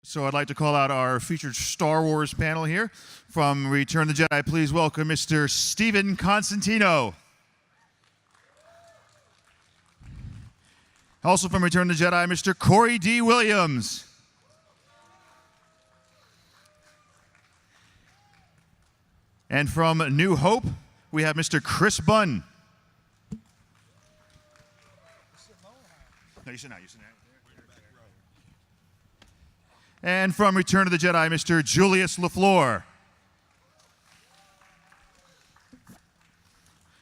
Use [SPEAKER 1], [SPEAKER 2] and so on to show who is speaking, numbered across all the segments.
[SPEAKER 1] So I'd like to call out our featured Star Wars panel here. From Return of the Jedi, please welcome Mr. Stephen Constantino. Also from Return of the Jedi, Mr. Corey D. Williams. And from New Hope, we have Mr. Chris Bunn. No, you sit down, you sit down. And from Return of the Jedi, Mr. Julius LaFleur.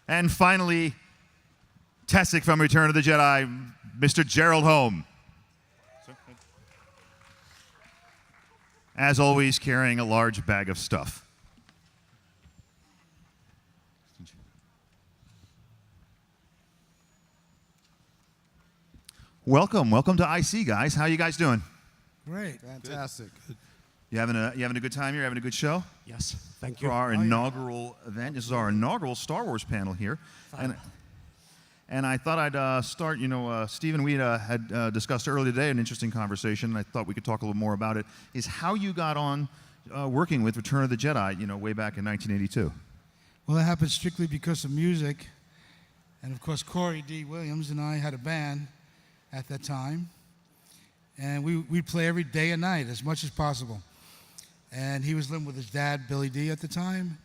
[SPEAKER 1] And finally, Tessic from Return of the Jedi, Mr. Gerald Holm. As always, carrying a large bag of stuff. Welcome to IC, guys. How you guys doing?
[SPEAKER 2] Great. Fantastic.
[SPEAKER 1] Good. You having a good time here? Having a good show?
[SPEAKER 3] Yes. Thank you.
[SPEAKER 1] For our inaugural event. This is our inaugural Star Wars panel here. And I thought I'd start, Stephen, we had discussed earlier today an interesting conversation, and I thought we could talk a little more about it, is how you got on working with Return of the Jedi, way back in 1982.
[SPEAKER 2] Well, it happened strictly because of music. And, of course, Corey D. Williams and I had a band at that time. And we'd play every day and night as much as possible. And he was living with his dad, Billy D, at the time.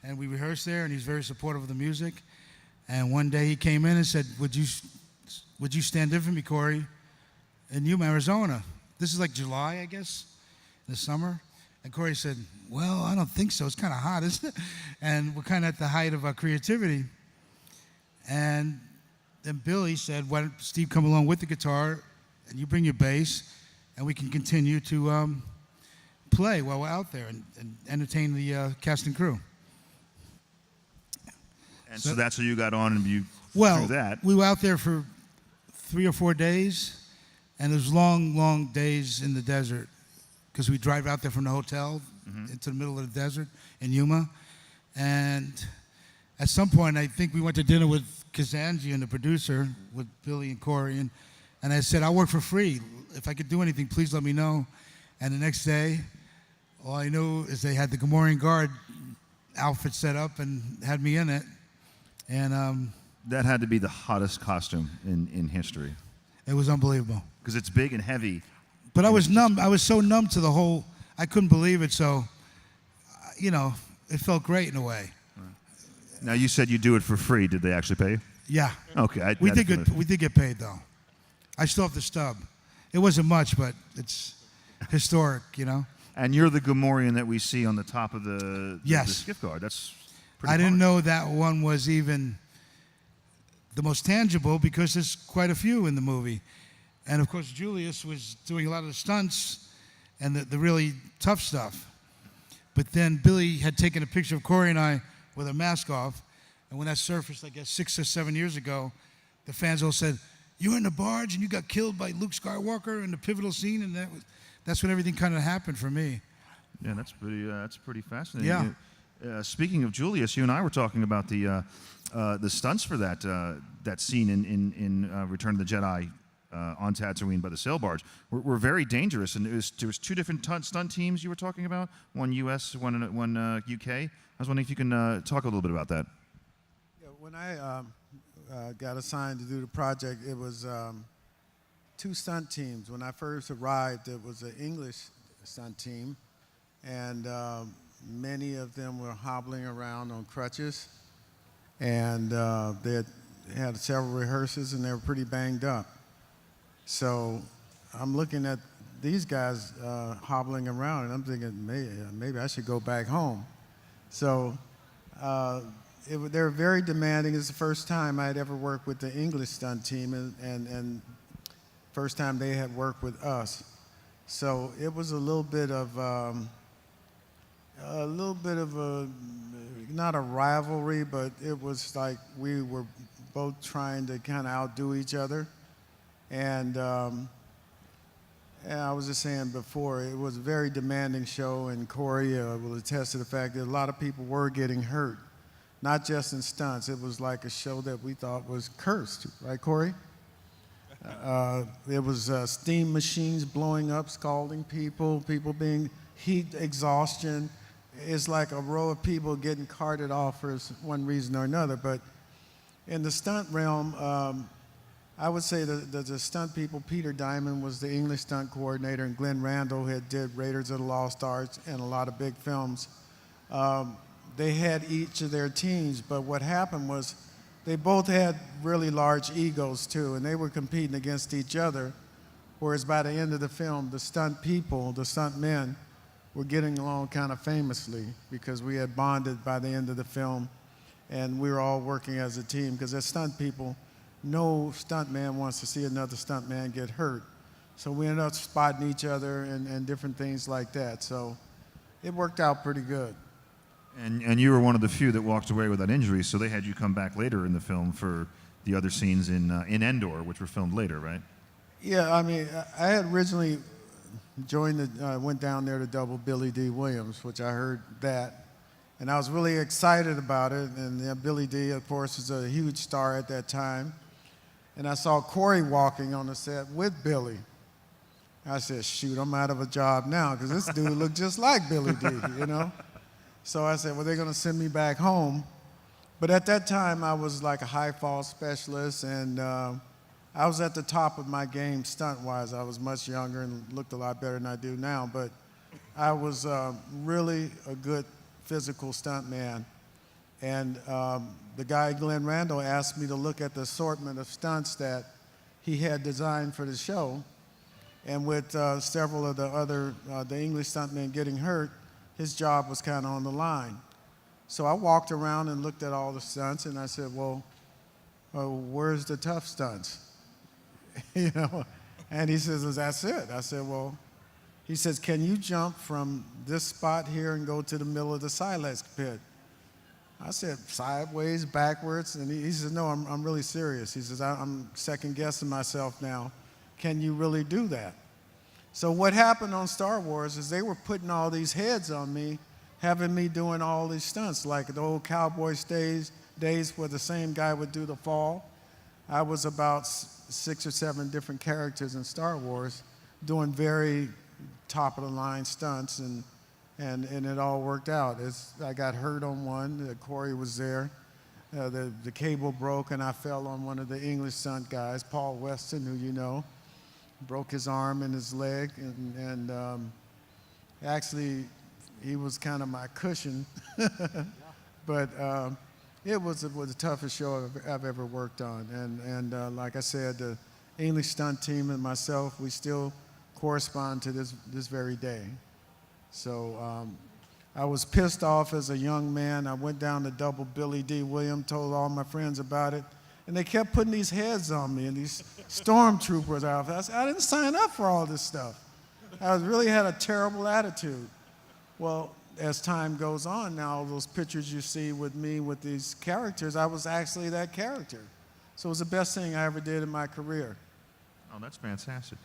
[SPEAKER 2] And we rehearsed there, and he was very supportive of the music. And one day he came in and said, would you stand in for me, Corey, in Yuma, Arizona? This is like July, I guess, in the summer. And Corey said, well, I don't think so. It's kind of hot, isn't it? And we're kind of at the height of our creativity. And then Billy said, why don't Steve come along with the guitar, and you bring your bass, and we can continue to play while we're out there and entertain the cast and crew.
[SPEAKER 1] And so that's how you got on, and you through that.
[SPEAKER 2] We were out there for 3 or 4 days, and it was long, long days in the desert, because we drive out there from the hotel into the middle of the desert in Yuma. And at some point, I think we went to dinner with Kazanji and the producer, with Billy and Corey, and I said, I'll work for free. If I could do anything, please let me know. And the next day, all I knew is they had the Gamorrean Guard outfit set up and had me in it. And
[SPEAKER 1] that had to be the hottest costume in history.
[SPEAKER 2] It was unbelievable.
[SPEAKER 1] Because it's big and heavy.
[SPEAKER 2] But I was numb. I was so numb to the whole, I couldn't believe it. So, it felt great in a way.
[SPEAKER 1] Now, you said you do it for free. Did they actually pay you?
[SPEAKER 2] Yeah.
[SPEAKER 1] Okay.
[SPEAKER 2] We did get paid, though. I still have the stub. It wasn't much, but it's historic,
[SPEAKER 1] And you're the Gamorrean that we see on the top of the skiff guard. That's pretty
[SPEAKER 2] I didn't
[SPEAKER 1] hard.
[SPEAKER 2] know that one was even the most tangible, because there's quite a few in the movie. And, of course, Julius was doing a lot of the stunts and the really tough stuff. But then Billy had taken a picture of Corey and I with a mask off. And when that surfaced, I guess 6 or 7 years ago, the fans all said, you were in the barge and you got killed by Luke Skywalker in the pivotal scene, and that's when everything kind of happened for me.
[SPEAKER 1] Yeah, that's pretty fascinating.
[SPEAKER 2] Yeah.
[SPEAKER 1] Speaking of Julius, you and I were talking about the stunts for that scene in Return of the Jedi on Tatooine by the sail barge. Were very dangerous, and there was 2 different stunt teams you were talking about, one U.S., one UK. I was wondering if you can talk a little bit about that.
[SPEAKER 4] Yeah, when I got assigned to do the project, it was 2 stunt teams. When I first arrived, it was an English stunt team, and many of them were hobbling around on crutches, and they had several rehearsals, and they were pretty banged up. So I'm looking at these guys hobbling around, and I'm thinking, maybe I should go back home. So they were very demanding. It's the first time I had ever worked with the English stunt team, and first time they had worked with us. So it was a little bit of not a rivalry, but it was like we were both trying to kind of outdo each other. And I was just saying before, it was a very demanding show, and Corey will attest to the fact that a lot of people were getting hurt, not just in stunts. It was like a show that we thought was cursed, right, Corey? There was steam machines blowing up, scalding people, people being heat exhaustion. It's like a row of people getting carted off for one reason or another. But in the stunt realm, I would say the stunt people, Peter Diamond was the English stunt coordinator, and Glenn Randall had did Raiders of the Lost Ark and a lot of big films. They had each of their teams, but what happened was they both had really large egos too, and they were competing against each other, whereas by the end of the film, the stunt people, the stunt men, were getting along kind of famously because we had bonded by the end of the film, and we were all working as a team, because as stunt people, no stunt man wants to see another stunt man get hurt. So we ended up spotting each other and different things like that. So it worked out pretty good.
[SPEAKER 1] And you were one of the few that walked away without injury, so they had you come back later in the film for the other scenes in Endor, which were filmed later, right?
[SPEAKER 4] Yeah, I mean, I had originally went down there to double Billy D. Williams, which I heard that. And I was really excited about it. And Billy D., of course, was a huge star at that time. And I saw Corey walking on the set with Billy. I said, shoot, I'm out of a job now, because this dude looked just like Billy D., you know? So I said, well, they're going to send me back home. But at that time, I was like a high fall specialist, and I was at the top of my game stunt-wise. I was much younger and looked a lot better than I do now, but I was really a good physical stunt man. And the guy, Glenn Randall, asked me to look at the assortment of stunts that he had designed for the show. And with several of the other, the English stuntmen getting hurt, his job was kind of on the line. So I walked around and looked at all the stunts, and I said, well, where's the tough stunts? You know? And he says, that's it. I said, well, he says, can you jump from this spot here and go to the middle of the Silex pit? I said, sideways, backwards. And he says, no, I'm really serious. He says, I'm second guessing myself now. Can you really do that? So what happened on Star Wars is they were putting all these heads on me, having me doing all these stunts, like the old cowboy days where the same guy would do the fall. I was about 6 or 7 different characters in Star Wars doing very top-of-the-line stunts, and it all worked out. I got hurt on one. Corey was there. The cable broke, and I fell on one of the English stunt guys, Paul Weston, who you know. Broke his arm and his leg, and actually he was kind of my cushion. But it was the toughest show I've ever worked on. And like I said, the English stunt team and myself, we still correspond to this very day. So I was pissed off as a young man. I went down to double Billy D. Williams, told all my friends about it. And they kept putting these heads on me and these stormtroopers out. I said, I didn't sign up for all this stuff. I really had a terrible attitude. Well, as time goes on now, all those pictures you see with me with these characters, I was actually that character. So it was the best thing I ever did in my career.
[SPEAKER 1] Oh, that's fantastic.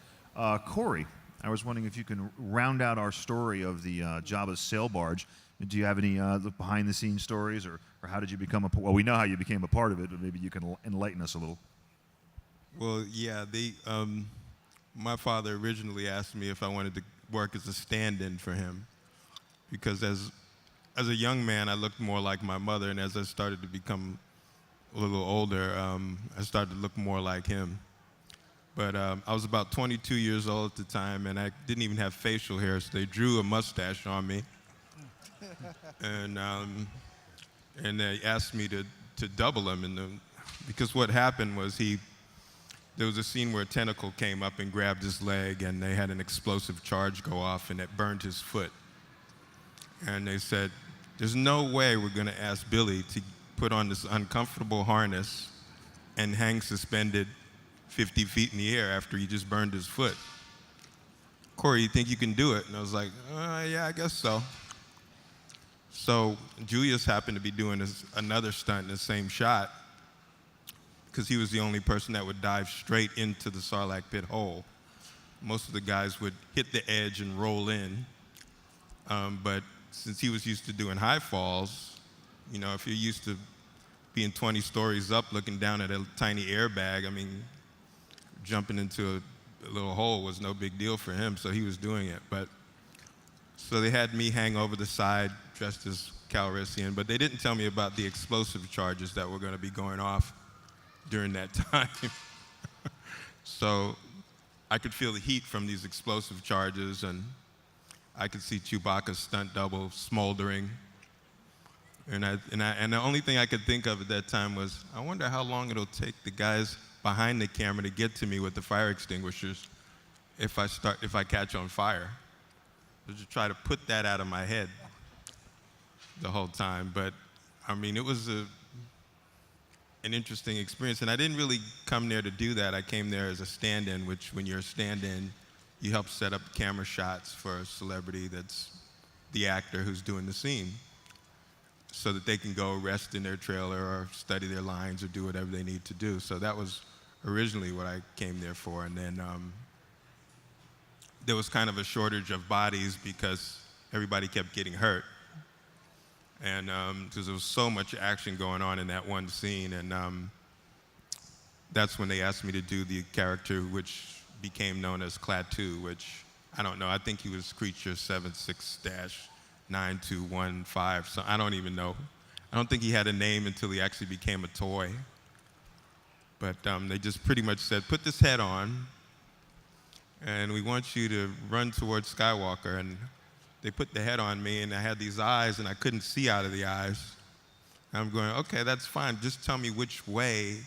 [SPEAKER 1] Corey, I was wondering if you can round out our story of the Jabba's sail barge. Do you have any behind-the-scenes stories, or how did you become well, we know how you became a part of it, but maybe you can enlighten us a little.
[SPEAKER 3] Well, yeah, my father originally asked me if I wanted to work as a stand-in for him, because as a young man, I looked more like my mother, and as I started to become a little older, I started to look more like him. But I was about 22 years old at the time, and I didn't even have facial hair, so they drew a mustache on me. And they asked me to double him, because what happened was there was a scene where a tentacle came up and grabbed his leg, and they had an explosive charge go off, and it burned his foot. And they said, there's no way we're going to ask Billy to put on this uncomfortable harness and hang suspended 50 feet in the air after he just burned his foot. Corey, you think you can do it? And I was like, yeah, I guess so. So Julius happened to be doing another stunt in the same shot, because he was the only person that would dive straight into the Sarlacc pit hole. Most of the guys would hit the edge and roll in. But since he was used to doing high falls, you know, if you're used to being 20 stories up looking down at a tiny airbag, I mean, jumping into a little hole was no big deal for him, so he was doing it. But so they had me hang over the side dressed as Calrissian, but they didn't tell me about the explosive charges that were going to be going off during that time. So I could feel the heat from these explosive charges, and I could see Chewbacca's stunt double smoldering. And the only thing I could think of at that time was, I wonder how long it'll take the guys behind the camera to get to me with the fire extinguishers if I catch on fire. So just try to put that out of my head the whole time. But I mean, it was an interesting experience, and I didn't really come there to do that. I came there as a stand-in, which when you're a stand-in, you help set up camera shots for a celebrity that's the actor who's doing the scene, so that they can go rest in their trailer or study their lines or do whatever they need to do. So that was originally what I came there for. And then there was kind of a shortage of bodies because everybody kept getting hurt. And because there was so much action going on in that one scene. And that's when they asked me to do the character which became known as Klaatu, which, I don't know, I think he was Creature 76-9215, so I don't even know. I don't think he had a name until he actually became a toy. But they just pretty much said, put this head on, and we want you to run towards Skywalker. And they put the head on me, and I had these eyes, and I couldn't see out of the eyes. I'm going, okay, that's fine. Just tell me which way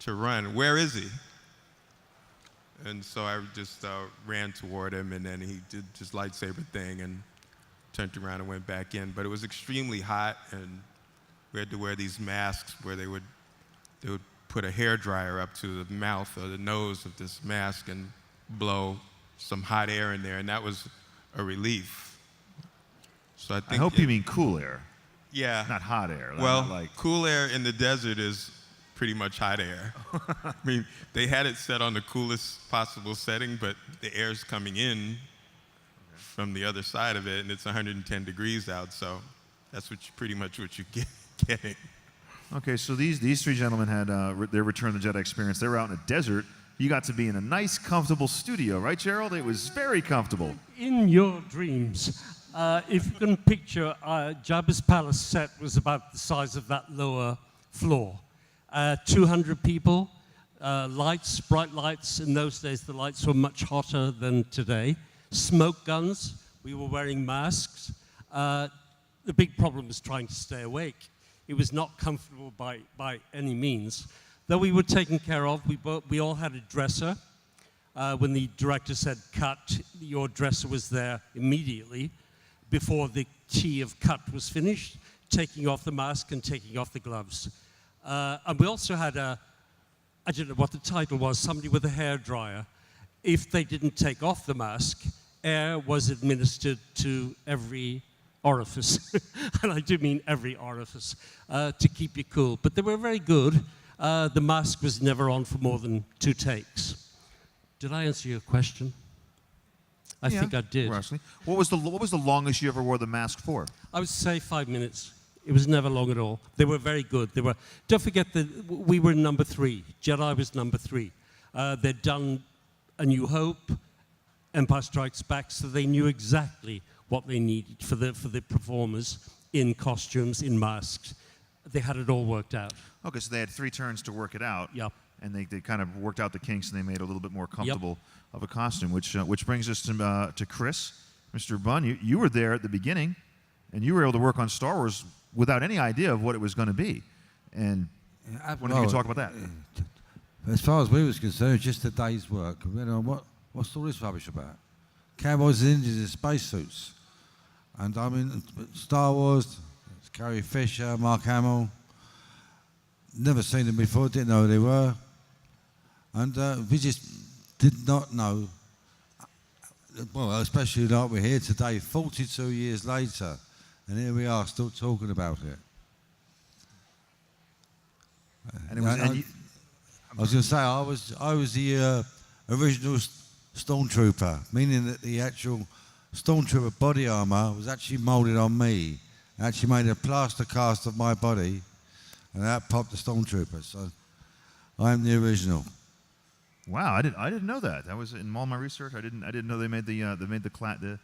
[SPEAKER 3] to run. Where is he? And so I just ran toward him, and then he did his lightsaber thing and turned around and went back in. But it was extremely hot, and we had to wear these masks where they would put a hairdryer up to the mouth or the nose of this mask and blow some hot air in there, and that was a relief. So I think
[SPEAKER 1] hope you mean cool air.
[SPEAKER 3] Yeah.
[SPEAKER 1] Not hot air.
[SPEAKER 3] Well,
[SPEAKER 1] like
[SPEAKER 3] cool air in the desert is pretty much hot air. I mean, they had it set on the coolest possible setting, but the air's coming in from the other side of it, and it's 110 degrees out, so that's pretty much what you're getting.
[SPEAKER 1] Okay, so these three gentlemen had their Return of the Jedi experience. They were out in a desert. You got to be in a nice, comfortable studio, right, Gerald? It was very comfortable.
[SPEAKER 5] In your dreams, if you can picture, Jabba's palace set was about the size of that lower floor. 200 people, lights, bright lights. In those days, the lights were much hotter than today. Smoke guns. We were wearing masks. The big problem was trying to stay awake. It was not comfortable by any means. Though we were taken care of, we all had a dresser. When the director said cut, your dresser was there immediately before the tea of cut was finished, taking off the mask and taking off the gloves. And we also had I don't know what the title was, somebody with a hairdryer. If they didn't take off the mask, air was administered to every orifice, and I do mean every orifice, to keep you cool. But they were very good. The mask was never on for more than 2 takes. Did I answer your question? I think I did.
[SPEAKER 1] What was the longest you ever wore the mask for?
[SPEAKER 5] I would say 5 minutes. It was never long at all. They were very good. Don't forget that we were number 3. Jedi was number 3. They'd done A New Hope, Empire Strikes Back, so they knew exactly what they needed for the performers in costumes, in masks. They had it all worked out.
[SPEAKER 1] Okay, so they had 3 turns to work it out.
[SPEAKER 5] Yep.
[SPEAKER 1] And they kind of worked out the kinks, and they made it a little bit more comfortable of a costume, which brings us to Chris. Mr. Bunn, you were there at the beginning, and you were able to work on Star Wars without any idea of what it was going to be. And I wonder if you could talk about that.
[SPEAKER 6] As far as we was concerned, it's just a day's work. You know, what's all this rubbish about? Cowboys and Indians in spacesuits. And I mean, Star Wars, Carrie Fisher, Mark Hamill. Never seen them before, didn't know who they were. And we just did not know, well, especially like we're here today, 42 years later, and here we are still talking about it.
[SPEAKER 1] And I
[SPEAKER 6] was going to say, I was the original stormtrooper, meaning that the actual stormtrooper body armour was actually moulded on me. I actually made a plaster cast of my body, and that popped the stormtrooper. So I'm the original.
[SPEAKER 1] Wow, I didn't know that. That was in all my research. I didn't know they made the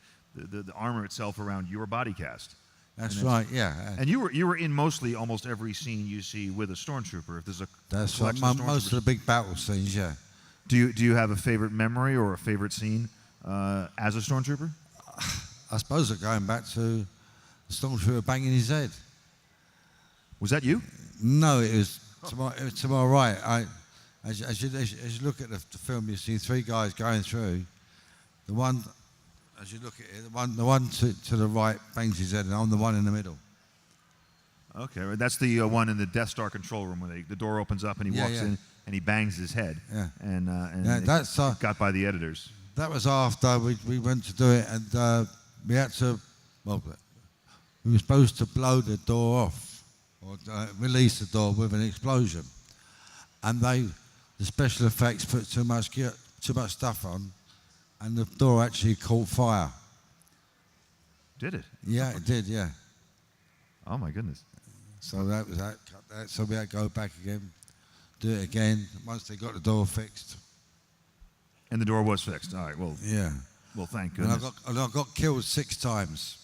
[SPEAKER 1] armor itself around your body cast.
[SPEAKER 6] That's right, yeah.
[SPEAKER 1] And you were in almost every scene you see with a stormtrooper. If there's a
[SPEAKER 6] That's right.
[SPEAKER 1] collection of
[SPEAKER 6] Most of the big battle scenes, yeah.
[SPEAKER 1] Do you have a favorite memory or a favorite scene as a stormtrooper?
[SPEAKER 6] I suppose they're going back to the stormtrooper banging his head.
[SPEAKER 1] Was that you?
[SPEAKER 6] No, it was to my right. As you look at the film, you see three guys going through. The one, as you look at it, the one to the right bangs his head, and I'm the one in the middle.
[SPEAKER 1] Okay, right. That's the one in the Death Star control room where the door opens up and he walks in and he bangs his head.
[SPEAKER 6] Yeah.
[SPEAKER 1] And
[SPEAKER 6] that's
[SPEAKER 1] it got by the editors.
[SPEAKER 6] That was after we went to do it, and we had to. Well, we were supposed to blow the door off or release the door with an explosion, and the special effects put too much stuff on, and the door actually caught fire.
[SPEAKER 1] Did it?
[SPEAKER 6] Yeah, it did. Yeah.
[SPEAKER 1] Oh my goodness.
[SPEAKER 6] So that was that. So we had to go back again, do it again once they got the door fixed.
[SPEAKER 1] And the door was fixed. All right. Well.
[SPEAKER 6] Yeah.
[SPEAKER 1] Well, thank
[SPEAKER 6] And
[SPEAKER 1] goodness.
[SPEAKER 6] I got killed 6 times.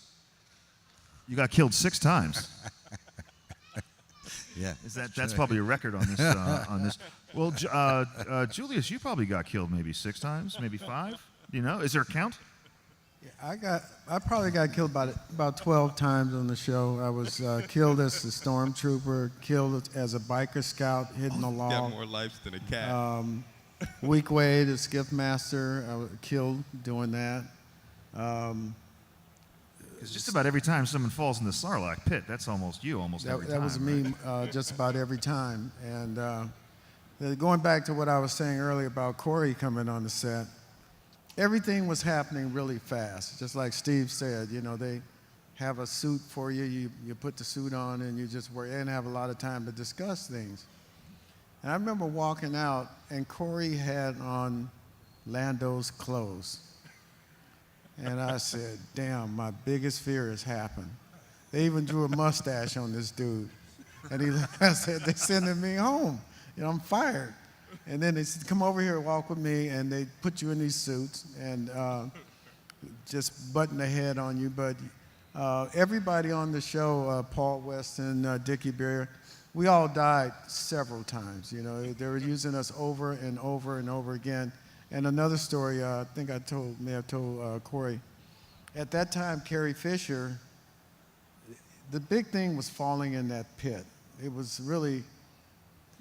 [SPEAKER 1] You got killed 6 times.
[SPEAKER 6] Yeah.
[SPEAKER 1] That's probably a record on this on this. Well, Julius, you probably got killed maybe 6 times, maybe 5. Do you know? Is there a count?
[SPEAKER 4] Yeah, I probably got killed about 12 times on the show. I was killed as a stormtrooper, killed as a biker scout, hitting a
[SPEAKER 3] Got
[SPEAKER 4] log.
[SPEAKER 3] more lives than a cat.
[SPEAKER 4] Weak Way, the skiff master, I was killed doing that.
[SPEAKER 1] It's just about every time someone falls in the Sarlacc pit, that's almost you, every time.
[SPEAKER 4] That was
[SPEAKER 1] right?
[SPEAKER 4] me just about every time. And going back to what I was saying earlier about Corey coming on the set, everything was happening really fast. Just like Steve said, they have a suit for you, you put the suit on and you just work and have a lot of time to discuss things. And I remember walking out and Corey had on Lando's clothes. And I said, damn, my biggest fear has happened. They even drew a mustache on this dude. And I said, they're sending me home. I'm fired. And then they said, come over here and walk with me. And they put you in these suits and just button the head on you. But everybody on the show, Paul Weston, Dickie Bear, we all died several times. They were using us over and over and over again. And another story, I think may have told Corey. At that time, Carrie Fisher, the big thing was falling in that pit. It was really,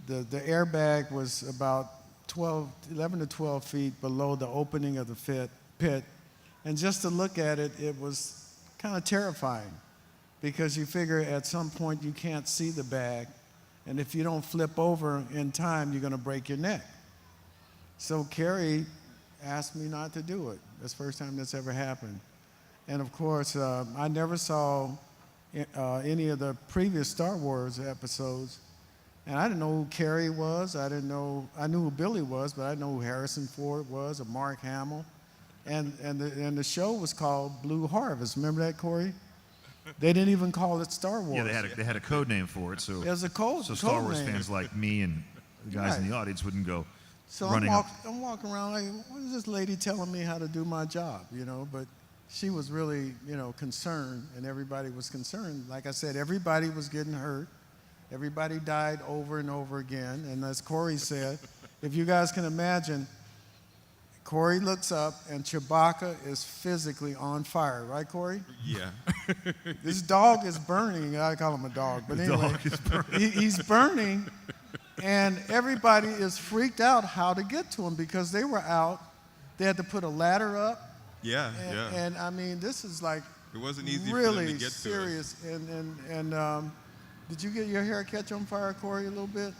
[SPEAKER 4] the airbag was about 11 to 12 feet below the opening of the pit. And just to look at it, it was kind of terrifying because you figure at some point you can't see the bag. And if you don't flip over in time, you're going to break your neck. So Carrie asked me not to do it. That's the first time that's ever happened. And of course, I never saw any of the previous Star Wars episodes. And I didn't know who Carrie was. I knew who Billy was, but I didn't know who Harrison Ford was or Mark Hamill. And the show was called Blue Harvest. Remember that, Corey? They didn't even call it Star Wars.
[SPEAKER 1] Yeah, they had a code name for it. So
[SPEAKER 4] it was a code.
[SPEAKER 1] So Star Wars fans like me and the guys in the audience wouldn't go running up.
[SPEAKER 4] I'm walking around like, what is this lady telling me how to do my job? But she was really, concerned, and everybody was concerned. Like I said, everybody was getting hurt. Everybody died over and over again. And as Corey said, if you guys can imagine, Corey looks up and Chewbacca is physically on fire, right, Corey?
[SPEAKER 3] Yeah.
[SPEAKER 4] This dog is burning. I call him a dog, but anyway, he's burning, and everybody is freaked out how to get to him because they were out. They had to put a ladder up.
[SPEAKER 3] Yeah,
[SPEAKER 4] and I mean, this is like
[SPEAKER 3] it wasn't easy
[SPEAKER 4] really
[SPEAKER 3] for them to get
[SPEAKER 4] serious.
[SPEAKER 3] to us.
[SPEAKER 4] And did you get your hair catch on fire, Corey, a little bit?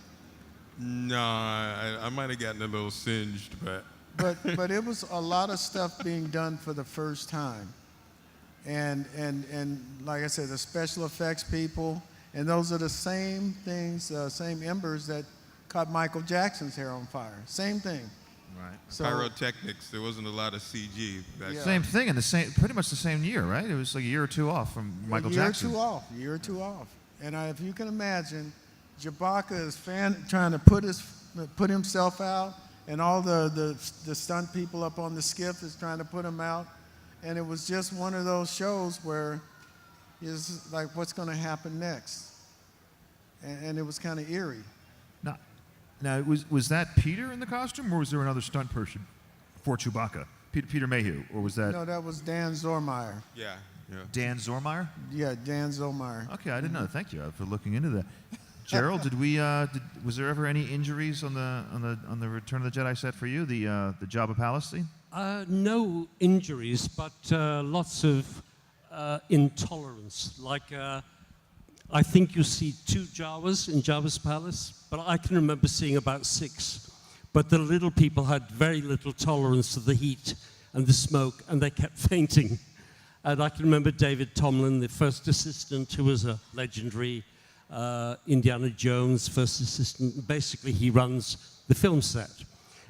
[SPEAKER 3] No, I might have gotten a little singed, but.
[SPEAKER 4] But it was a lot of stuff being done for the first time. And like I said, the special effects people, and those are the same things, same embers that caught Michael Jackson's hair on fire. Same thing.
[SPEAKER 1] Right.
[SPEAKER 4] So,
[SPEAKER 3] Pyrotechnics, there wasn't a lot of CG back then.
[SPEAKER 1] Same thing in pretty much the same year, right? It was like a year or two off from Michael Jackson.
[SPEAKER 4] A year or two off. And if you can imagine, Chewbacca is trying to put himself out, and all the stunt people up on the skiff is trying to put him out. And it was just one of those shows where it's like, what's going to happen next? And it was kind of eerie.
[SPEAKER 1] Now, was that Peter in the costume, or was there another stunt person for Chewbacca? Peter Mayhew, or was that
[SPEAKER 4] No, that was Dan Zormeyer.
[SPEAKER 3] Yeah, yeah.
[SPEAKER 1] Dan Zormeyer?
[SPEAKER 4] Yeah, Dan Zormeyer.
[SPEAKER 1] Okay, I didn't know. Thank you for looking into that. Gerald, was there ever any injuries on the Return of the Jedi set for you? The Jabba Palace scene?
[SPEAKER 5] No injuries, but lots of intolerance. Like, I think you see 2 Jawas in Jabba's palace, but I can remember seeing about 6. But the little people had very little tolerance to the heat and the smoke, and they kept fainting. And I can remember David Tomlin, the first assistant, who was a legendary Indiana Jones first assistant. Basically, he runs the film set.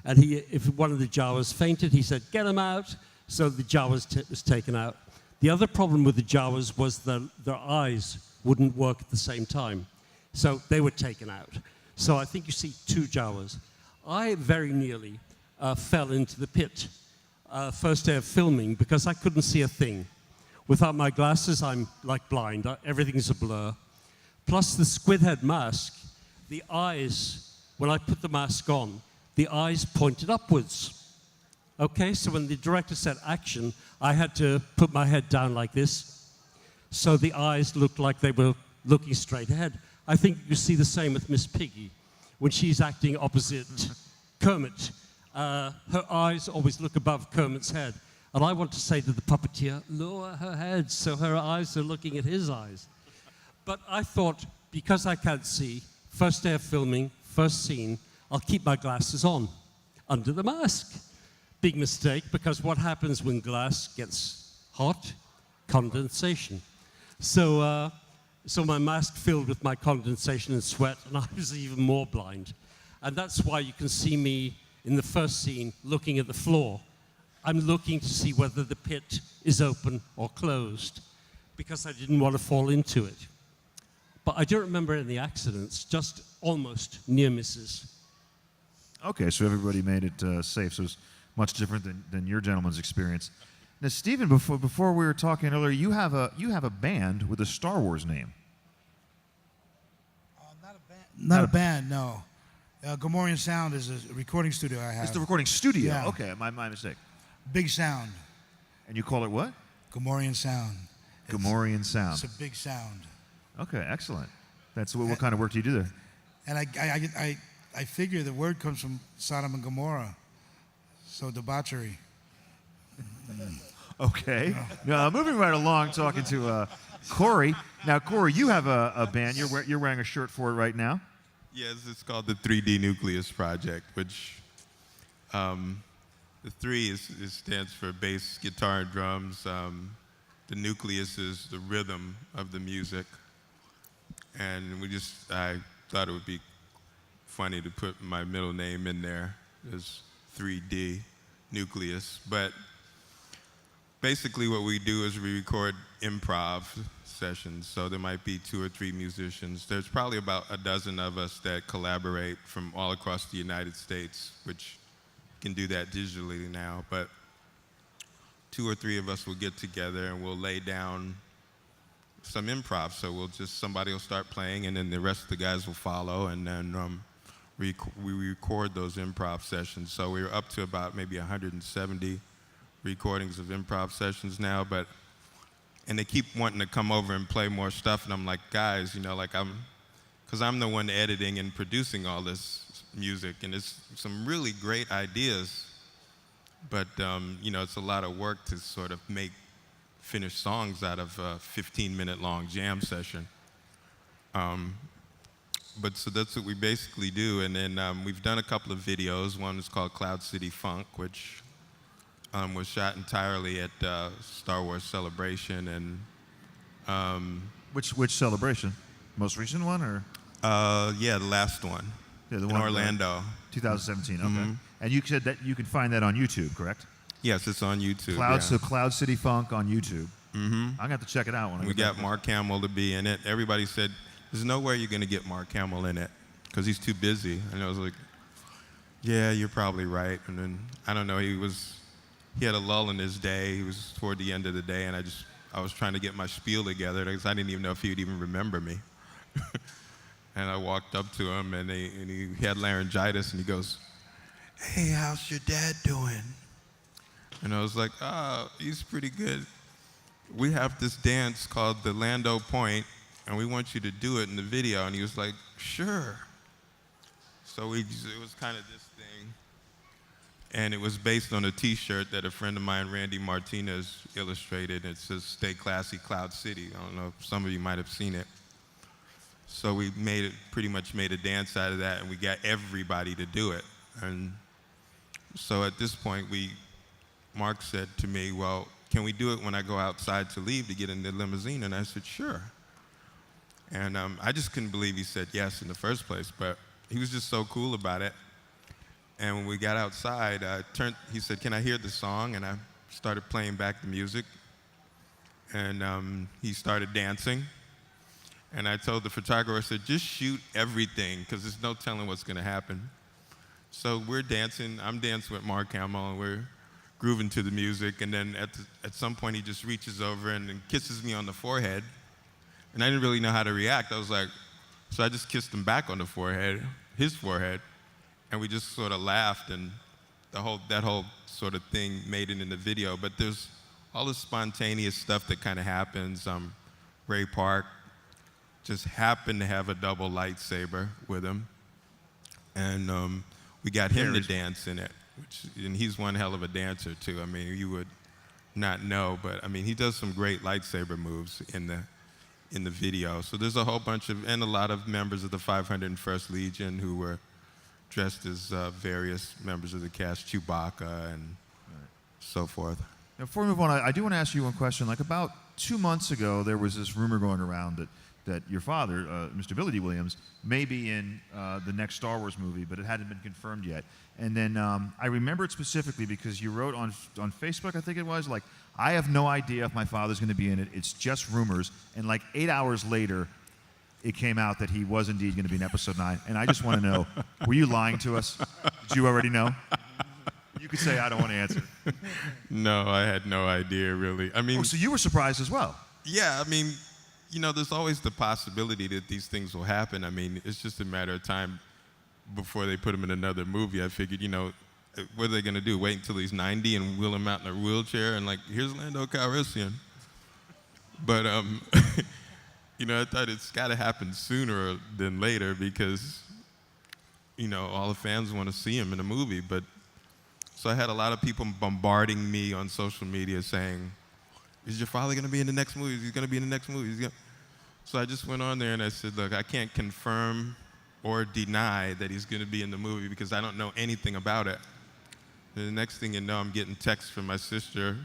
[SPEAKER 5] And if one of the Jawas fainted, he said, "Get him out." So the Jawas was taken out. The other problem with the Jawas was their eyes wouldn't work at the same time. So they were taken out. So I think you see 2 Jawas. I very nearly fell into the pit first day of filming because I couldn't see a thing. Without my glasses, I'm like blind. Everything's a blur. Plus the squid head mask, the eyes, when I put the mask on, the eyes pointed upwards. Okay, so when the director said action, I had to put my head down like this. So the eyes looked like they were looking straight ahead. I think you see the same with Miss Piggy. When she's acting opposite Kermit, her eyes always look above Kermit's head. And I want to say to the puppeteer, lower her head so her eyes are looking at his eyes. But I thought, because I can't see, first day of filming, first scene, I'll keep my glasses on, under the mask. Big mistake, because what happens when glass gets hot? Condensation. So my mask filled with my condensation and sweat, and I was even more blind. And that's why you can see me in the first scene looking at the floor. I'm looking to see whether the pit is open or closed, because I didn't want to fall into it. But I don't remember any accidents, just almost near misses.
[SPEAKER 1] Okay, so everybody made it safe, so it's much different than your gentleman's experience. Now, Stephen, before we were talking earlier, you have a band with a Star Wars name.
[SPEAKER 2] Not a band, no. Gomorian Sound is a recording studio I have.
[SPEAKER 1] It's the recording studio.
[SPEAKER 2] Yeah.
[SPEAKER 1] Okay, my mistake.
[SPEAKER 2] Big Sound.
[SPEAKER 1] And you call it what?
[SPEAKER 2] Gomorian Sound.
[SPEAKER 1] Gomorian Sound.
[SPEAKER 2] It's a big sound.
[SPEAKER 1] Okay, excellent. That's what kind of work do you do there?
[SPEAKER 2] And I figure the word comes from Sodom and Gomorrah, so debauchery.
[SPEAKER 1] Okay. Now, moving right along, talking to Corey. Now, Corey, you have a band. You're wearing a shirt for it right now.
[SPEAKER 3] Yes, it's called the 3D Nucleus Project, which the 3 stands for bass, guitar, and drums. The nucleus is the rhythm of the music. And I thought it would be funny to put my middle name in there as 3D Nucleus. But basically what we do is we record improv sessions. So there might be 2 or 3 musicians. There's probably about a dozen of us that collaborate from all across the United States, which can do that digitally now. But 2 or 3 of us will get together and we'll lay down some improv. So somebody will start playing and then the rest of the guys will follow, and then we record those improv sessions. So we're up to about maybe 170 recordings of improv sessions now, and they keep wanting to come over and play more stuff, and I'm like, guys, because I'm the one editing and producing all this music, and it's some really great ideas, but it's a lot of work to sort of make finished songs out of a 15-minute long jam session. But so that's what we basically do, and then we've done a couple of videos. One is called Cloud City Funk, which was shot entirely at Star Wars Celebration, and
[SPEAKER 1] Which celebration? Most recent one, or?
[SPEAKER 3] Yeah, the last one.
[SPEAKER 1] Yeah, the
[SPEAKER 3] in
[SPEAKER 1] one
[SPEAKER 3] Orlando.
[SPEAKER 1] 2017. Okay. And you said that you can find that on YouTube, correct?
[SPEAKER 3] Yes, it's on YouTube.
[SPEAKER 1] So Cloud City Funk on YouTube. I'm gonna have to check it out when
[SPEAKER 3] we got Mark Hamill to be in it. Everybody said, "There's no way you're gonna get Mark Hamill in it because he's too busy." And I was like, Yeah, you're probably right. And then, I don't know, he had a lull in his day. He was toward the end of the day, and I was trying to get my spiel together because I didn't even know if he would even remember me. And I walked up to him, and he had laryngitis, and he goes, "Hey, how's your dad doing?" And I was like, "Oh, he's pretty good. We have this dance called the Lando Point, and we want you to do it in the video." And he was like, "Sure." So it was kind of this thing. And it was based on a T-shirt that a friend of mine, Randy Martinez, illustrated. It says, "Stay Classy, Cloud City." I don't know if some of you might have seen it. So we pretty much made a dance out of that, and we got everybody to do it. And so at this point, Mark said to me, "Well, can we do it when I go outside to leave to get in the limousine?" And I said, "Sure." And I just couldn't believe he said yes in the first place, but he was just so cool about it. And when we got outside, he said, "Can I hear the song?" And I started playing back the music. And he started dancing. And I told the photographer, I said, "Just shoot everything, because there's no telling what's going to happen." So we're dancing. I'm dancing with Mark Hamill, and we're grooving to the music. And then at some point, he just reaches over and kisses me on the forehead. And I didn't really know how to react. I was like, so I just kissed him back on the forehead, his forehead. And we just sort of laughed, and that whole sort of thing made it in the video. But there's all this spontaneous stuff that kind of happens. Ray Park just happened to have a double lightsaber with him. And we got him to dance in it, and he's one hell of a dancer, too. I mean, you would not know, but I mean, he does some great lightsaber moves in the video. So there's a whole bunch and a lot of members of the 501st Legion who were dressed as various members of the cast, Chewbacca and so forth.
[SPEAKER 1] Now, before we move on, I do want to ask you one question. Like about 2 months ago, there was this rumor going around that your father, Mr. Billy D. Williams, may be in the next Star Wars movie, but it hadn't been confirmed yet. And then I remember it specifically because you wrote on Facebook, I think it was, like, "I have no idea if my father's going to be in it. It's just rumors." And like 8 hours later, it came out that he was indeed going to be in Episode 9. And I just want to know, were you lying to us? Did you already know? You could say, "I don't want to answer."
[SPEAKER 3] No, I had no idea, really. I mean,
[SPEAKER 1] Oh, so you were surprised as well.
[SPEAKER 3] Yeah, I mean, there's always the possibility that these things will happen. I mean, it's just a matter of time before they put him in another movie. I figured, what are they going to do? Wait until he's 90 and wheel him out in a wheelchair and, like, here's Lando Calrissian. But, I thought it's got to happen sooner than later because, all the fans want to see him in a movie. But so I had a lot of people bombarding me on social media saying, "Is your father going to be in the next movie? Is he going to be in the next movie?" So I just went on there and I said, "Look, I can't confirm or deny that he's going to be in the movie because I don't know anything about it." And the next thing you know, I'm getting texts from my sister,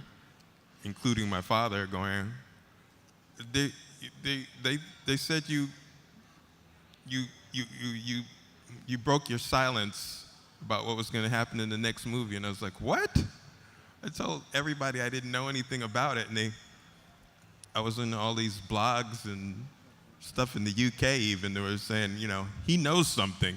[SPEAKER 3] including my father, going, they said you broke your silence about what was going to happen in the next movie. And I was like, "What?" I told everybody I didn't know anything about it, and I was in all these blogs and stuff in the UK even. They were saying, he knows something,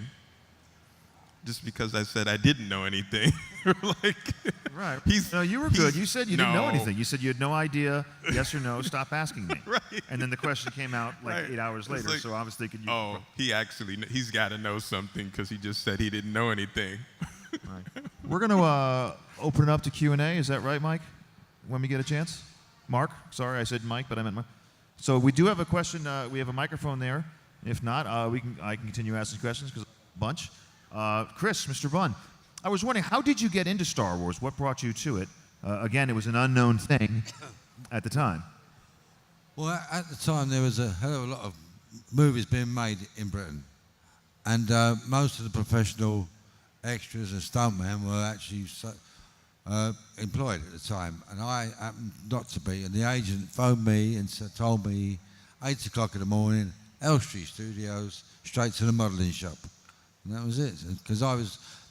[SPEAKER 3] just because I said I didn't know anything. Like,
[SPEAKER 1] Right. No, you were good. You said you didn't know anything. You said you had no idea, yes or no, stop asking me.
[SPEAKER 3] Right.
[SPEAKER 1] And then the question came out like
[SPEAKER 3] Right.
[SPEAKER 1] 8 hours later,
[SPEAKER 3] Like,
[SPEAKER 1] so I was thinking you...
[SPEAKER 3] Oh, he's got to know something because he just said he didn't know anything.
[SPEAKER 1] Right. We're going to open it up to Q&A. Is that right, Mike? When we get a chance? Mark? Sorry, I said Mike, but I meant Mike. So we do have a question. We have a microphone there. If not, I can continue asking questions because a bunch. Chris, Mr. Bunn, I was wondering, how did you get into Star Wars? What brought you to it? Again, it was an unknown thing at the time.
[SPEAKER 6] Well, at the time, there was a hell of a lot of movies being made in Britain. And most of the professional extras and stuntmen were actually employed at the time. And I happened not to be. And the agent phoned me and told me 8 o'clock in the morning, Elstree Studios, straight to the modelling shop. And that was it. Because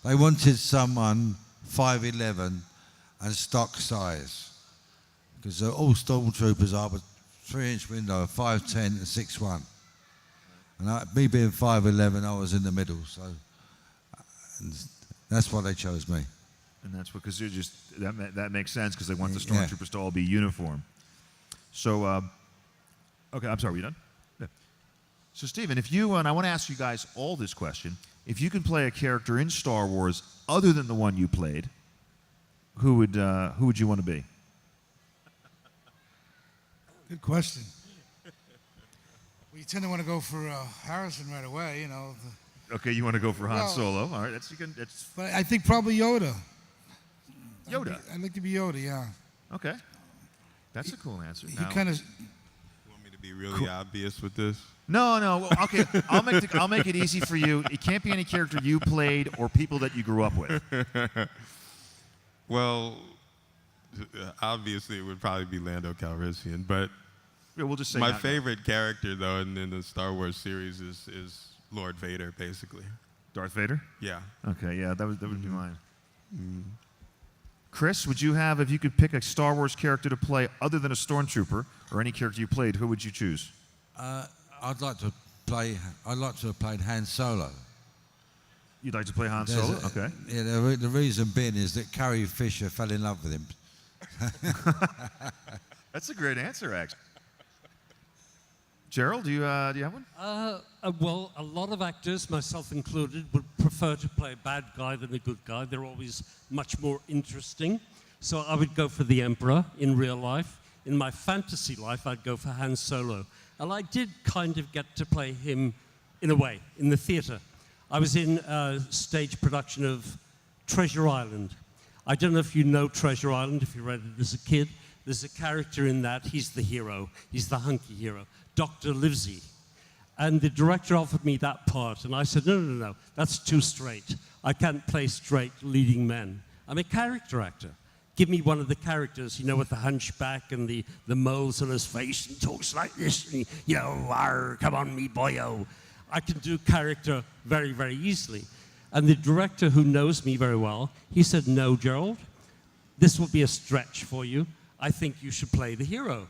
[SPEAKER 6] they wanted someone 5'11" and stock size. Because all stormtroopers are a 3-inch window, 5'10" and 6'1". And me being 5'11", I was in the middle. So, That's why they chose me.
[SPEAKER 1] And that's because you're just that makes sense because they want the
[SPEAKER 6] Yeah.
[SPEAKER 1] stormtroopers to all be uniform. So, okay, I'm sorry, were you done? Yeah. So, Stephen, if you and I want to ask you guys all this question: if you could play a character in Star Wars other than the one you played, who would you want to be?
[SPEAKER 2] Good question. We tend to want to go for Harrison right away, you know.
[SPEAKER 1] Okay, you want to go for Han
[SPEAKER 2] Well-
[SPEAKER 1] Solo? All right, that's
[SPEAKER 2] But I think probably Yoda.
[SPEAKER 1] Yoda.
[SPEAKER 2] I'd like to be Yoda, yeah.
[SPEAKER 1] Okay, that's a cool answer.
[SPEAKER 2] He
[SPEAKER 1] Now-
[SPEAKER 2] kind of,
[SPEAKER 3] You want me to be really obvious with this?
[SPEAKER 1] No. Well, okay, I'll make it easy for you. It can't be any character you played or people that you grew up with.
[SPEAKER 3] Well, obviously it would probably be Lando Calrissian, but
[SPEAKER 1] Yeah, we'll just say
[SPEAKER 3] my
[SPEAKER 1] not-
[SPEAKER 3] favorite character, though, in the Star Wars series is Lord Vader, basically.
[SPEAKER 1] Darth Vader.
[SPEAKER 3] Yeah.
[SPEAKER 1] Okay, yeah, that would be mine. Chris, would you have, if you could pick a Star Wars character to play other than a stormtrooper or any character you played, who would you choose?
[SPEAKER 6] I'd like to have played Han Solo.
[SPEAKER 1] You'd like to play Han
[SPEAKER 6] There's
[SPEAKER 1] Solo?
[SPEAKER 6] a-
[SPEAKER 1] Okay.
[SPEAKER 6] Yeah, the reason being is that Carrie Fisher fell in love with him.
[SPEAKER 1] That's a great answer, actually. Gerald, do you have one?
[SPEAKER 5] Well, a lot of actors, myself included, would prefer to play a bad guy than a good guy. They're always much more interesting. So I would go for the Emperor in real life. In my fantasy life, I'd go for Han Solo. And I did kind of get to play him in a way, in the theater. I was in a stage production of Treasure Island. I don't know if you know Treasure Island, if you read it as a kid. There's a character in that, he's the hero. He's the hunky hero, Dr. Livesey. And the director offered me that part, and I said, no, that's too straight. I can't play straight leading men. I'm a character actor. Give me one of the characters, you know, with the hunchback and the moles on his face and talks like this, and, you know, "Arr, come on, me boyo." I can do character very, very easily. And the director, who knows me very well, he said, "No, Gerald, this will be a stretch for you. I think you should play the hero."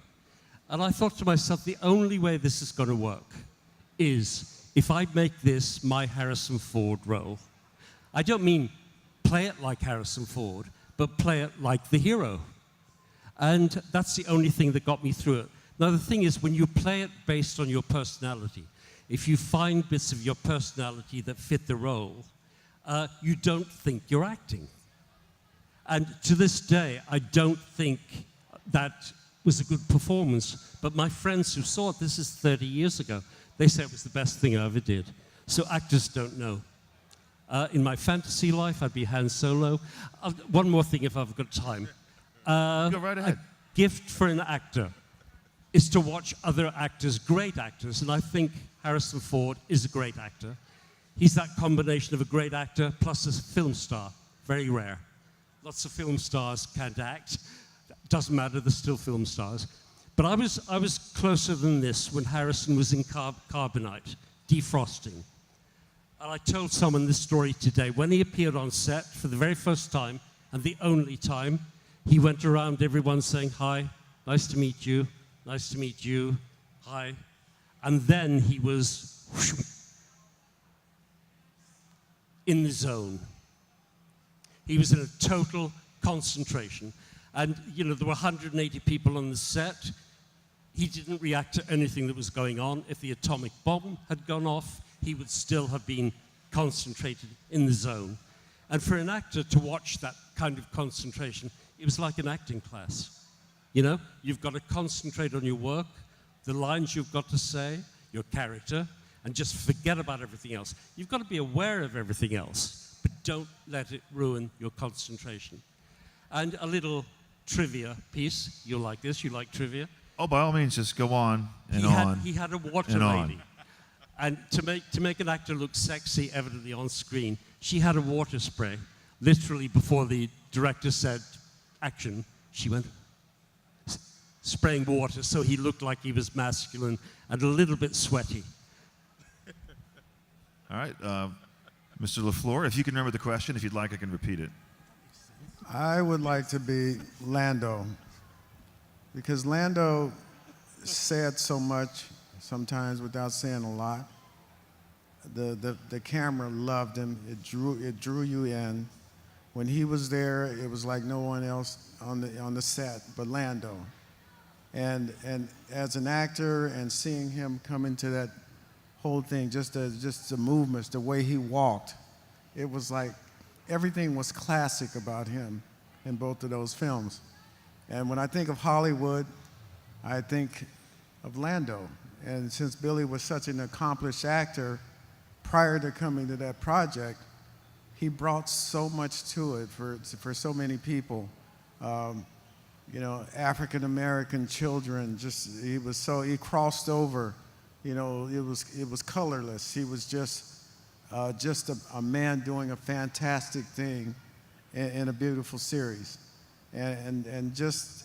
[SPEAKER 5] And I thought to myself, the only way this is going to work is if I make this my Harrison Ford role. I don't mean play it like Harrison Ford, but play it like the hero. And that's the only thing that got me through it. Now, the thing is, when you play it based on your personality, if you find bits of your personality that fit the role, you don't think you're acting. And to this day, I don't think that was a good performance. But my friends who saw it, this is 30 years ago, they say it was the best thing I ever did. So actors don't know. In my fantasy life, I'd be Han Solo. One more thing if I've got time.
[SPEAKER 1] Go right ahead.
[SPEAKER 5] A gift for an actor is to watch other actors, great actors, and I think Harrison Ford is a great actor. He's that combination of a great actor plus a film star. Very rare. Lots of film stars can't act. Doesn't matter, they're still film stars. But I was closer than this when Harrison was in Carbonite, defrosting. And I told someone this story today. When he appeared on set for the very first time, and the only time, he went around everyone saying, "Hi, nice to meet you, nice to meet you, hi." And then he was in the zone. He was in a total concentration. And, you know, there were 180 people on the set. He didn't react to anything that was going on. If the atomic bomb had gone off, he would still have been concentrated in the zone. And for an actor to watch that kind of concentration, it was like an acting class. You know, you've got to concentrate on your work, the lines you've got to say, your character, and just forget about everything else. You've got to be aware of everything else, but don't let it ruin your concentration. And a little trivia piece. You'll like this. You like trivia?
[SPEAKER 1] Oh, by all means, just go on and
[SPEAKER 5] He had a water
[SPEAKER 1] and on.
[SPEAKER 5] lady. And to make an actor look sexy, evidently on screen, she had a water spray. Literally before the director said action, she went spraying water so he looked like he was masculine and a little bit sweaty.
[SPEAKER 1] All right, Mr. LaFleur, if you can remember the question, if you'd like, I can repeat it.
[SPEAKER 4] I would like to be Lando, because Lando said so much sometimes without saying a lot. the camera loved him. It drew you in. When he was there, it was like no one else on the set but Lando. And as an actor and seeing him come into that whole thing, just the movements, the way he walked, it was like everything was classic about him in both of those films. And when I think of Hollywood, I think of Lando. And since Billy was such an accomplished actor, prior to coming to that project, he brought so much to it for so many people. You know, African American children. He crossed over. You know, it was colorless. He was just a man doing a fantastic thing in a beautiful series, and just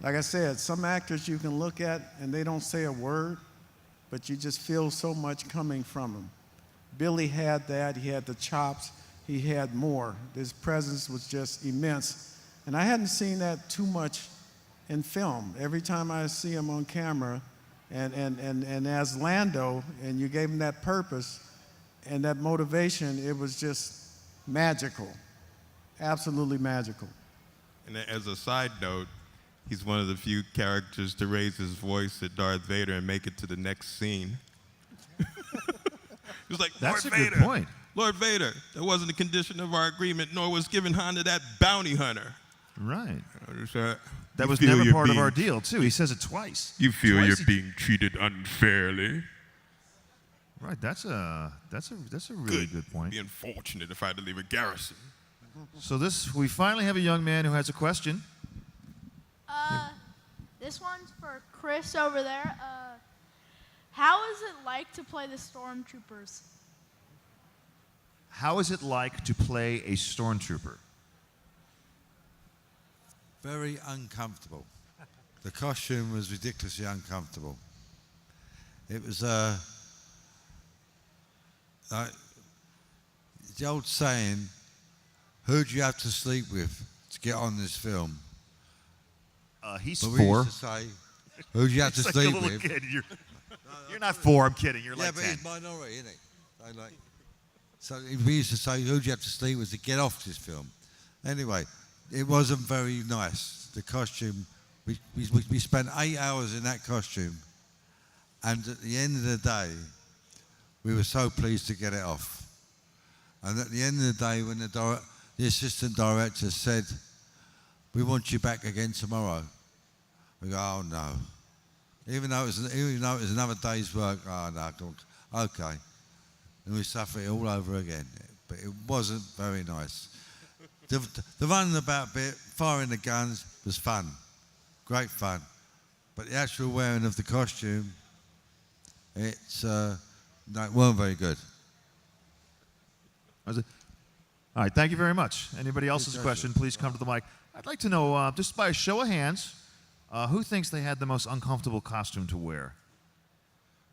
[SPEAKER 4] like I said, some actors you can look at and they don't say a word, but you just feel so much coming from them. Billy had that. He had the chops. He had more. His presence was just immense. And I hadn't seen that too much in film. Every time I see him on camera, and as Lando, and you gave him that purpose and that motivation, it was just magical, absolutely magical.
[SPEAKER 3] And as a side note, he's one of the few characters to raise his voice at Darth Vader and make it to the next scene. He was like,
[SPEAKER 1] That's
[SPEAKER 3] Lord
[SPEAKER 1] a
[SPEAKER 3] Vader,
[SPEAKER 1] good point.
[SPEAKER 3] Lord Vader, that wasn't a condition of our agreement, nor was giving Han to that bounty hunter.
[SPEAKER 1] Right.
[SPEAKER 3] That
[SPEAKER 1] That was never part of our deal, too. He says it twice.
[SPEAKER 3] You feel
[SPEAKER 1] Twice
[SPEAKER 3] you're
[SPEAKER 1] he-
[SPEAKER 3] being treated unfairly.
[SPEAKER 1] Right. That's a really good point.
[SPEAKER 3] Be unfortunate if I had to leave a garrison.
[SPEAKER 1] So we finally have a young man who has a question.
[SPEAKER 7] This one's for Chris over there. How is it like to play the Stormtroopers?
[SPEAKER 1] How is it like to play a stormtrooper?
[SPEAKER 6] Very uncomfortable. The costume was ridiculously uncomfortable. It was like the old saying, who do you have to sleep with to get on this film?
[SPEAKER 1] He's
[SPEAKER 6] But we
[SPEAKER 1] 4.
[SPEAKER 6] used to say, who do you have to
[SPEAKER 1] He's like a
[SPEAKER 6] sleep
[SPEAKER 1] little
[SPEAKER 6] with?
[SPEAKER 1] kid. You're not 4. I'm kidding. You're
[SPEAKER 6] Yeah,
[SPEAKER 1] like
[SPEAKER 6] but
[SPEAKER 1] 10.
[SPEAKER 6] he's minority, isn't he? So we used to say, who do you have to sleep with to get off this film? Anyway, it wasn't very nice. The costume, we spent 8 hours in that costume, and at the end of the day, we were so pleased to get it off. And at the end of the day, when the assistant director said, we want you back again tomorrow, we go, oh no. Even though it was another day's work, oh no, okay. And we suffer it all over again. But it wasn't very nice. The running about bit, firing the guns, was fun. Great fun. But the actual wearing of the costume, no, it weren't very good.
[SPEAKER 1] All right, thank you very much. Anybody else's question, please come to the mic. I'd like to know, just by a show of hands, who thinks they had the most uncomfortable costume to wear?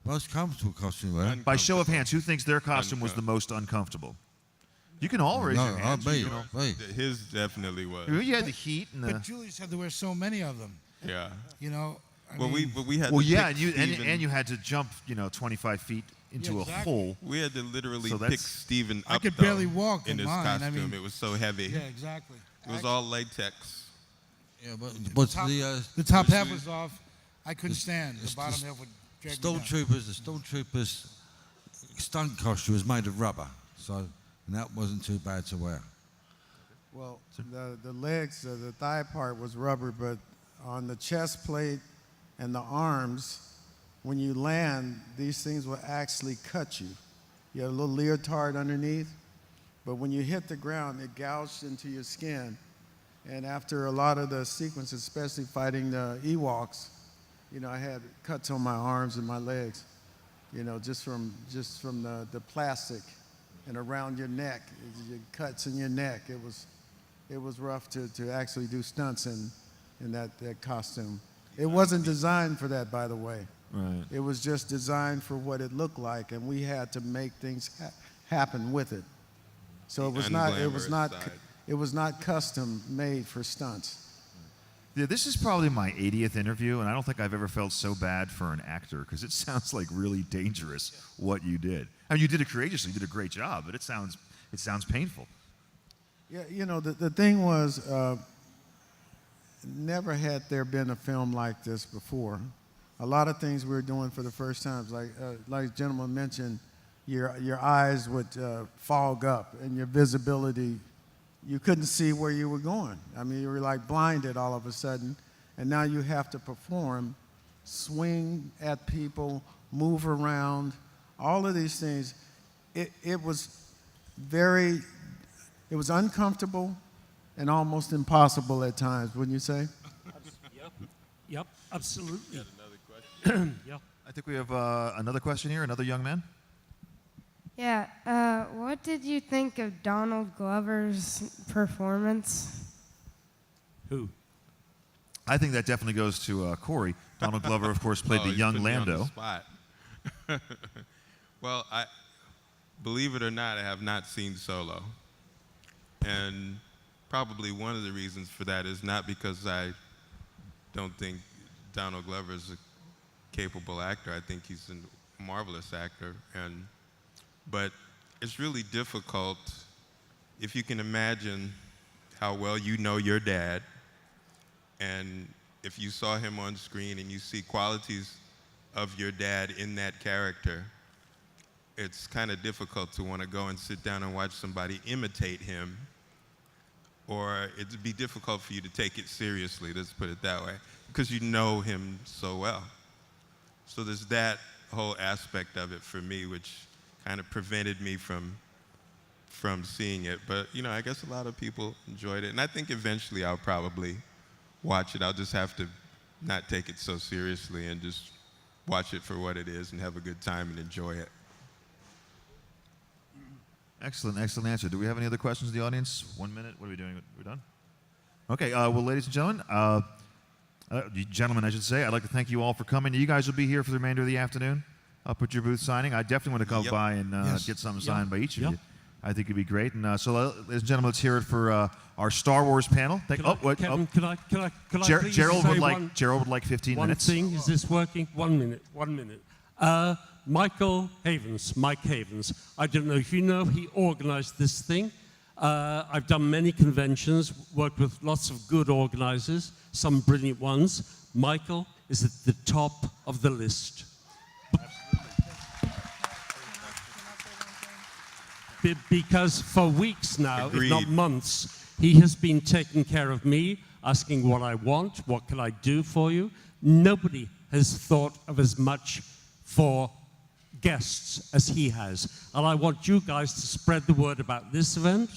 [SPEAKER 6] Most comfortable costume, wear.
[SPEAKER 1] By show of hands, who thinks their costume was the most uncomfortable? You can all raise your hands.
[SPEAKER 6] Me.
[SPEAKER 3] His definitely was.
[SPEAKER 1] You had the heat and
[SPEAKER 2] But Julius had to wear so many of them.
[SPEAKER 3] Yeah.
[SPEAKER 2] You know.
[SPEAKER 3] We had.
[SPEAKER 1] Well,
[SPEAKER 3] to
[SPEAKER 1] yeah,
[SPEAKER 3] pick
[SPEAKER 1] and you had to jump, 25 feet into
[SPEAKER 2] exactly.
[SPEAKER 1] a hole.
[SPEAKER 3] We had to literally
[SPEAKER 1] So
[SPEAKER 3] pick
[SPEAKER 1] that's-
[SPEAKER 3] Stephen up.
[SPEAKER 2] I could
[SPEAKER 3] though,
[SPEAKER 2] barely walk
[SPEAKER 3] in
[SPEAKER 2] in
[SPEAKER 3] his
[SPEAKER 2] mine. I
[SPEAKER 3] costume.
[SPEAKER 2] mean-
[SPEAKER 3] It was so heavy.
[SPEAKER 2] Yeah, exactly.
[SPEAKER 3] It was all latex.
[SPEAKER 6] Yeah, but
[SPEAKER 2] The top half was off. I couldn't stand. The bottom half would drag me down.
[SPEAKER 6] the stormtroopers' stunt costume was made of rubber, so that wasn't too bad to wear.
[SPEAKER 4] Well, the legs, the thigh part was rubber, but on the chest plate and the arms, when you land, these things will actually cut you. You had a little leotard underneath, but when you hit the ground, it gouged into your skin. And after a lot of the sequences, especially fighting the Ewoks, I had cuts on my arms and my legs, just from the plastic and around your neck, your cuts in your neck. It was rough to actually do stunts in that costume. It wasn't designed for that, by the way.
[SPEAKER 1] Right.
[SPEAKER 4] It was just designed for what it looked like, and we had to make things happen with it. So it was not
[SPEAKER 3] unglamorous side.
[SPEAKER 4] it was not custom made for stunts.
[SPEAKER 1] Yeah, this is probably my 80th interview, and I don't think I've ever felt so bad for an actor because it sounds like really dangerous what you did. I mean, you did it courageously, you did a great job, but it sounds painful.
[SPEAKER 4] Yeah, you know, the thing was, never had there been a film like this before. A lot of things we were doing for the first time, like the gentleman mentioned, your eyes would fog up and your visibility, you couldn't see where you were going. I mean, you were like blinded all of a sudden, and now you have to perform, swing at people, move around, all of these things. It was uncomfortable and almost impossible at times, wouldn't you say?
[SPEAKER 5] Yep, absolutely. Yep.
[SPEAKER 1] I think we have another question here, another young man.
[SPEAKER 8] Yeah, what did you think of Donald Glover's performance?
[SPEAKER 5] Who?
[SPEAKER 1] I think that definitely goes to Corey. Donald Glover, of course, played the
[SPEAKER 3] he's
[SPEAKER 1] young
[SPEAKER 3] put me on the
[SPEAKER 1] Lando.
[SPEAKER 3] spot. Well, believe it or not, I have not seen Solo. And probably one of the reasons for that is not because I don't think Donald Glover is a capable actor. I think he's a marvelous actor. But it's really difficult if you can imagine how well you know your dad, and if you saw him on screen and you see qualities of your dad in that character, it's kind of difficult to want to go and sit down and watch somebody imitate him, or it'd be difficult for you to take it seriously, let's put it that way, because you know him so well. So there's that whole aspect of it for me, which kind of prevented me from seeing it. But, you know, I guess a lot of people enjoyed it. And I think eventually I'll probably watch it. I'll just have to not take it so seriously and just watch it for what it is and have a good time and enjoy it.
[SPEAKER 1] Excellent, excellent answer. Do we have any other questions in the audience? 1 minute. What are we doing? We're done? Okay, well, ladies and gentlemen, I should say, I'd like to thank you all for coming. You guys will be here for the remainder of the afternoon up at your booth signing. I definitely want to come by and get something signed by each of you. I think it'd be great. And so, ladies and gentlemen, let's hear it for our Star Wars panel.
[SPEAKER 5] Kevin, can I please
[SPEAKER 1] Gerald
[SPEAKER 5] say
[SPEAKER 1] would like 15
[SPEAKER 5] one
[SPEAKER 1] minutes.
[SPEAKER 5] thing? Is this working? 1 minute. 1 minute. Mike Havens. I don't know if you know, he organized this thing. I've done many conventions, worked with lots of good organizers, some brilliant ones. Michael is at the top of the list. Because for weeks now,
[SPEAKER 3] Agreed.
[SPEAKER 5] if not months, he has been taking care of me, asking what I want, what can I do for you. Nobody has thought of as much for guests as he has. And I want you guys to spread the word about this event.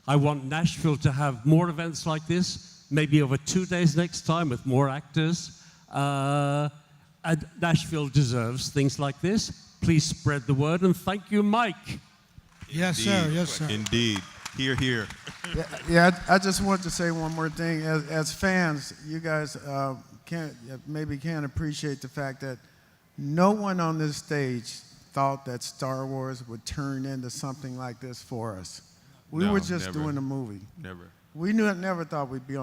[SPEAKER 5] I want Nashville to have more events like this, maybe over 2 days next time with more actors. And Nashville deserves things like this. Please spread the word, and thank you, Mike.
[SPEAKER 2] Yes, sir. Yes, sir.
[SPEAKER 3] Indeed. Hear, hear.
[SPEAKER 4] I just want to say one more thing. As fans, you guys can't appreciate the fact that no one on this stage thought that Star Wars would turn into something like this for us. We were just
[SPEAKER 3] never.
[SPEAKER 4] doing a movie.
[SPEAKER 3] Never.
[SPEAKER 4] We never thought we'd be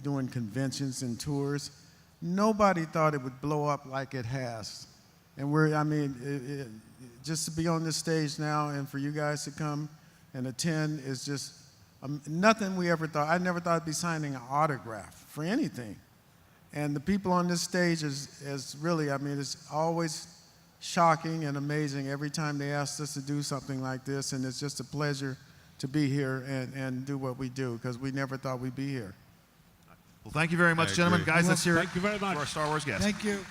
[SPEAKER 4] doing conventions and tours. Nobody thought it would blow up like it has. And just to be on this stage now and for you guys to come and attend is just nothing we ever thought. I never thought I'd be signing an autograph for anything. And the people on this stage is really, it's always shocking and amazing every time they ask us to do something like this. And it's just a pleasure to be here and do what we do, because we never thought we'd be here.
[SPEAKER 1] Well, thank you very much, gentlemen.
[SPEAKER 3] agree.
[SPEAKER 1] Guys, let's hear it
[SPEAKER 5] Thank you very much.
[SPEAKER 1] for our Star Wars guest.
[SPEAKER 2] Thank you.